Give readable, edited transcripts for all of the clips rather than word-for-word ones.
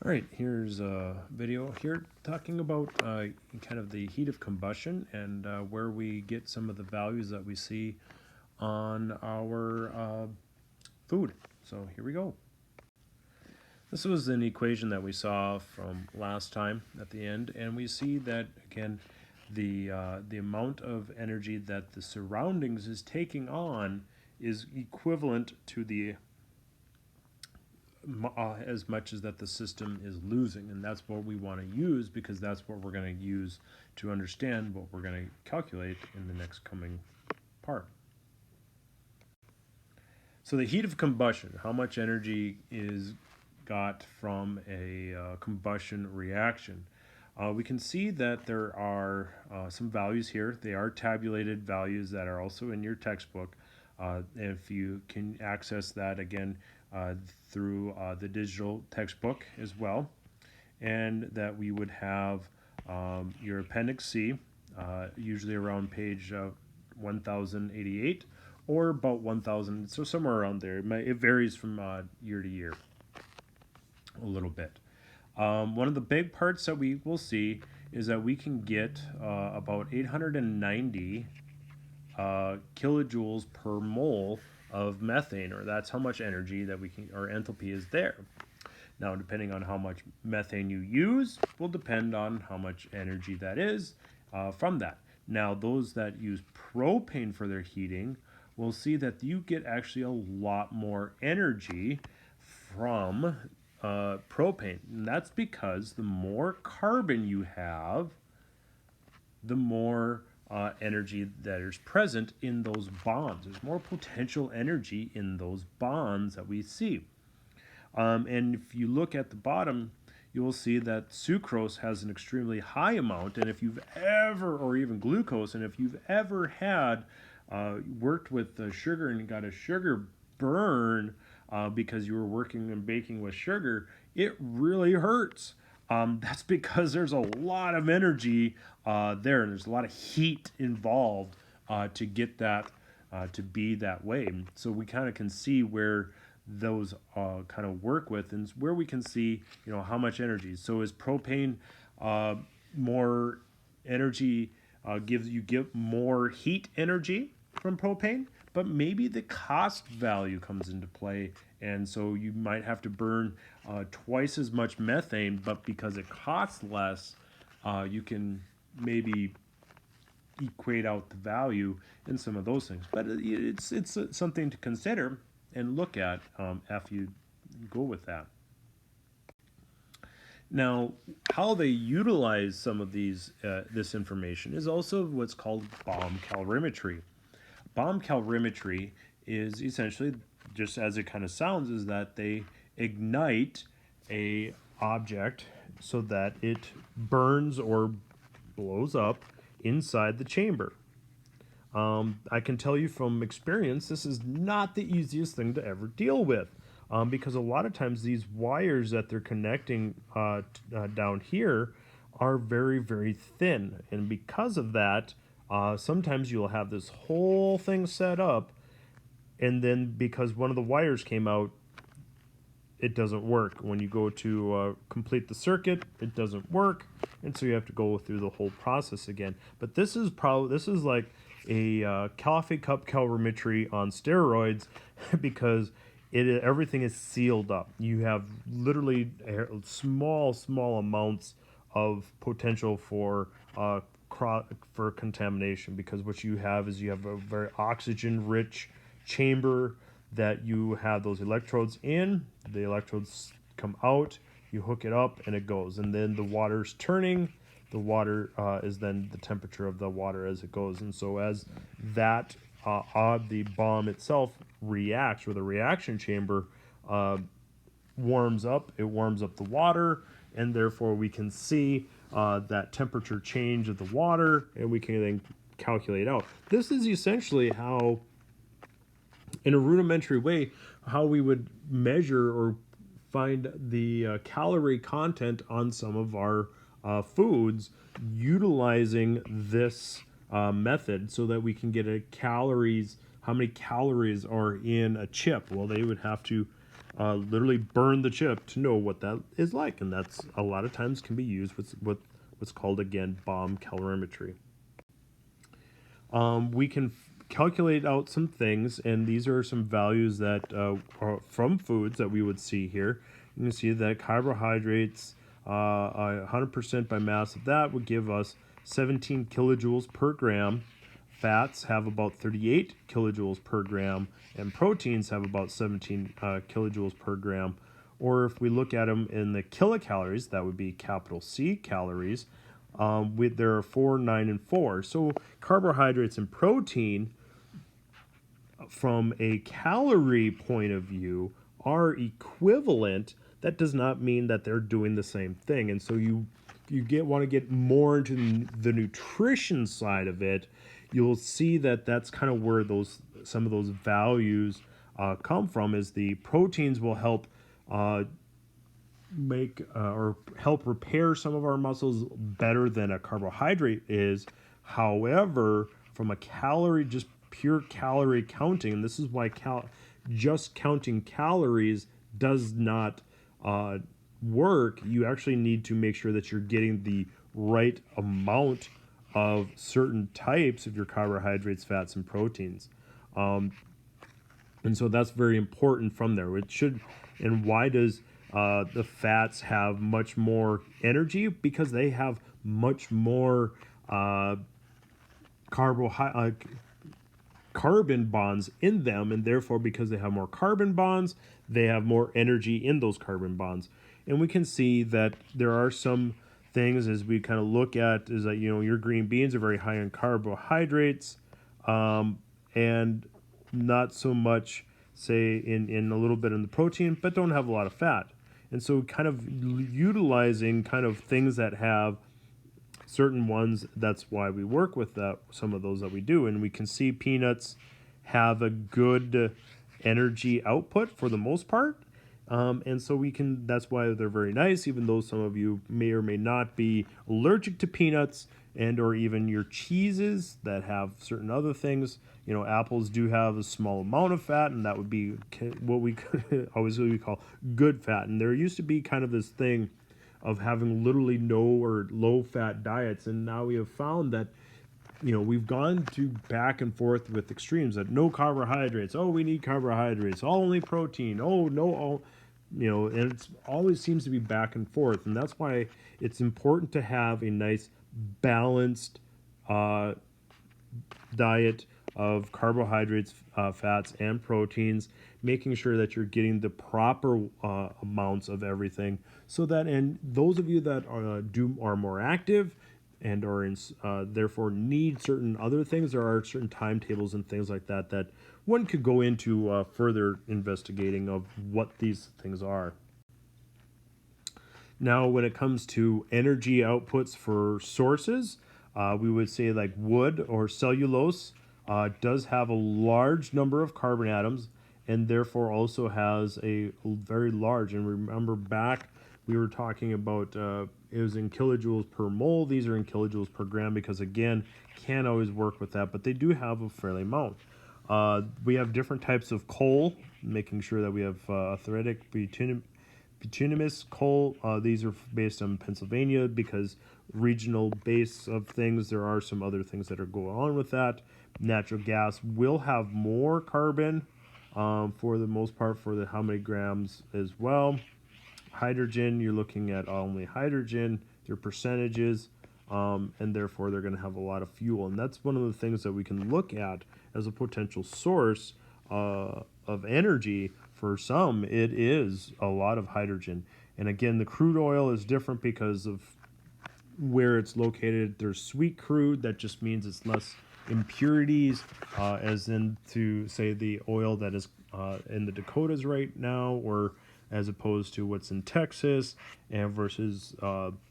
All right, here's a video here talking about kind of the heat of combustion and where we get some of the values that we see on our food. So here we go. This was an equation that we saw from last time at the end, and we see that again the amount of energy that the surroundings is taking on is equivalent to the as much as that the system is losing, and that's what we want to use because that's what we're going to use to understand what we're going to calculate in the next coming part. So the heat of combustion, how much energy is got from a combustion reaction. We can see that there are some values here. They are tabulated values that are also in your textbook. If you can access that again through the digital textbook as well, and that we would have your Appendix C, usually around page 1088 or about 1000, so somewhere around there. It varies from year to year a little bit. One of the big parts that we will see is that we can get about 890 kilojoules per mole of methane, or that's how much energy that we can, or enthalpy is there. Now, depending on how much methane you use will depend on how much energy that is from that. Now, those that use propane for their heating will see that you get actually a lot more energy from propane. And that's because the more carbon you have, the more energy that is present in those bonds. There's more potential energy in those bonds that we see. And if you look at the bottom, you will see that sucrose has an extremely high amount. And if you've ever, or even glucose, and if you've ever had worked with sugar and got a sugar burn because you were working and baking with sugar, it really hurts. That's because there's a lot of energy there, and there's a lot of heat involved to get that to be that way. So we kind of can see where those kind of work with, and where we can see, how much energy. So is propane more energy, give more heat energy from propane, but maybe the cost value comes into play, and so you might have to burn twice as much methane, but because it costs less, you can maybe equate out the value in some of those things. But it's something to consider and look at after you go with that. Now, how they utilize some of this information is also what's called bomb calorimetry. Bomb calorimetry is essentially, just as it kind of sounds, is that they ignite a object so that it burns or blows up inside the chamber. I can tell you from experience, this is not the easiest thing to ever deal with, because a lot of times these wires that they're connecting down here are very, very thin. And because of that, sometimes you'll have this whole thing set up, and then because one of the wires came out, it doesn't work. When you go to complete the circuit, it doesn't work, and so you have to go through the whole process again. But this is like a coffee cup calorimetry on steroids because everything is sealed up. You have literally small amounts of potential for contamination, because what you have is you have a very oxygen-rich chamber that you have those electrodes in. The electrodes come out, you hook it up, and it goes. And then the water's turning. The water is then the temperature of the water as it goes. And so as that the bomb itself reacts, or the reaction chamber warms up, it warms up the water, and therefore we can see that temperature change of the water, and we can then calculate out. This is essentially how, in a rudimentary way, how we would measure or find the calorie content on some of our foods, utilizing this method, so that we can get how many calories are in a chip. Well, they would have to literally burn the chip to know what that is like, and that's a lot of times can be used with what's called again bomb calorimetry. We can calculate out some things, and these are some values that are from foods that we would see here. You can see that carbohydrates, 100% by mass of that would give us 17 kilojoules per gram. Fats have about 38 kilojoules per gram, and proteins have about 17 kilojoules per gram. Or if we look at them in the kilocalories, that would be capital C calories. There are 4, 9, and 4. So carbohydrates and protein, from a calorie point of view, are equivalent. That does not mean that they're doing the same thing. And so you want to get more into the nutrition side of it. You'll see that that's kind of where some of those values come from. Is the proteins will help make or help repair some of our muscles better than a carbohydrate is. However, from a just pure calorie counting, and this is why just counting calories does not work. You actually need to make sure that you're getting the right amount of certain types of your carbohydrates, fats, and proteins. And so that's very important from there. It should, and why does the fats have much more energy? Because they have much more carbon bonds in them, and therefore because they have more carbon bonds, they have more energy in those carbon bonds. And we can see that there are some things as we kind of look at is that, your green beans are very high in carbohydrates, and not so much, say, in a little bit in the protein, but don't have a lot of fat. And so kind of utilizing kind of things that have certain ones, that's why we work with some of those that we do. And we can see peanuts have a good energy output for the most part. And so that's why they're very nice, even though some of you may or may not be allergic to peanuts, and or even your cheeses that have certain other things. Apples do have a small amount of fat, and that would be what we always call good fat. And there used to be kind of this thing of having literally no or low fat diets, and now we have found that we've gone to back and forth with extremes, that no carbohydrates, oh, we need carbohydrates, only protein, oh no, and it always seems to be back and forth. And that's why it's important to have a nice balanced diet of carbohydrates, fats, and proteins, making sure that you're getting the proper amounts of everything, so that, and those of you that are more active and are therefore need certain other things, there are certain timetables and things like that that one could go into further investigating of what these things are. Now, when it comes to energy outputs for sources, we would say like wood or cellulose does have a large number of carbon atoms, and therefore also has a very large, and remember back we were talking about it was in kilojoules per mole. These are in kilojoules per gram, because again, can't always work with that, but they do have a fairly amount. We have different types of coal, making sure that we have athletic bituminous coal. These are based on Pennsylvania, because regional base of things, there are some other things that are going on with that. Natural gas will have more carbon for the most part, for the how many grams as well. Hydrogen, you're looking at only hydrogen, their percentages, and therefore they're going to have a lot of fuel. And that's one of the things that we can look at as a potential source of energy. For some, it is a lot of hydrogen. And again, the crude oil is different because of where it's located. There's sweet crude, that just means it's less impurities, as in to say the oil that is in the Dakotas right now, or as opposed to what's in Texas, and versus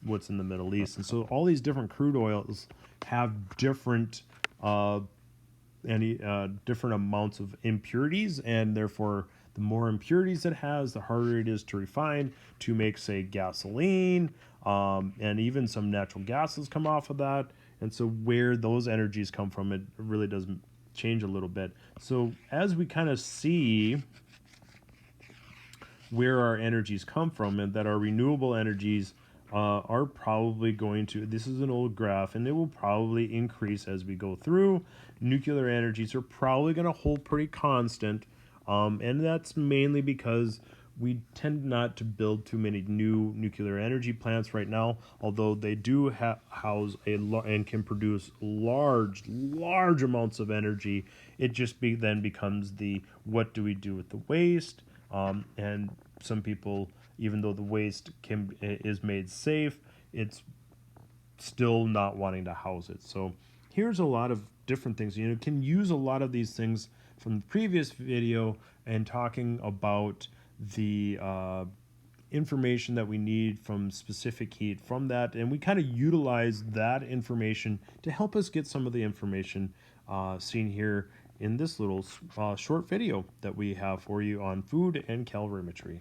what's in the Middle East. And so all these different crude oils have different different amounts of impurities, and therefore the more impurities it has, the harder it is to refine to make, say, gasoline, and even some natural gases come off of that. And so where those energies come from, it really does change a little bit. So as we kind of see where our energies come from, and that our renewable energies are probably going to, this is an old graph, and it will probably increase as we go through. Nuclear energies are probably going to hold pretty constant, and that's mainly because we tend not to build too many new nuclear energy plants right now, although they do house and can produce large amounts of energy. It just then becomes the, what do we do with the waste? And some people, even though the waste is made safe, it's still not wanting to house it. So here's a lot of different things. You can use a lot of these things from the previous video and talking about the information that we need from specific heat from that, and we kind of utilize that information to help us get some of the information seen here in this little short video that we have for you on food and calorimetry.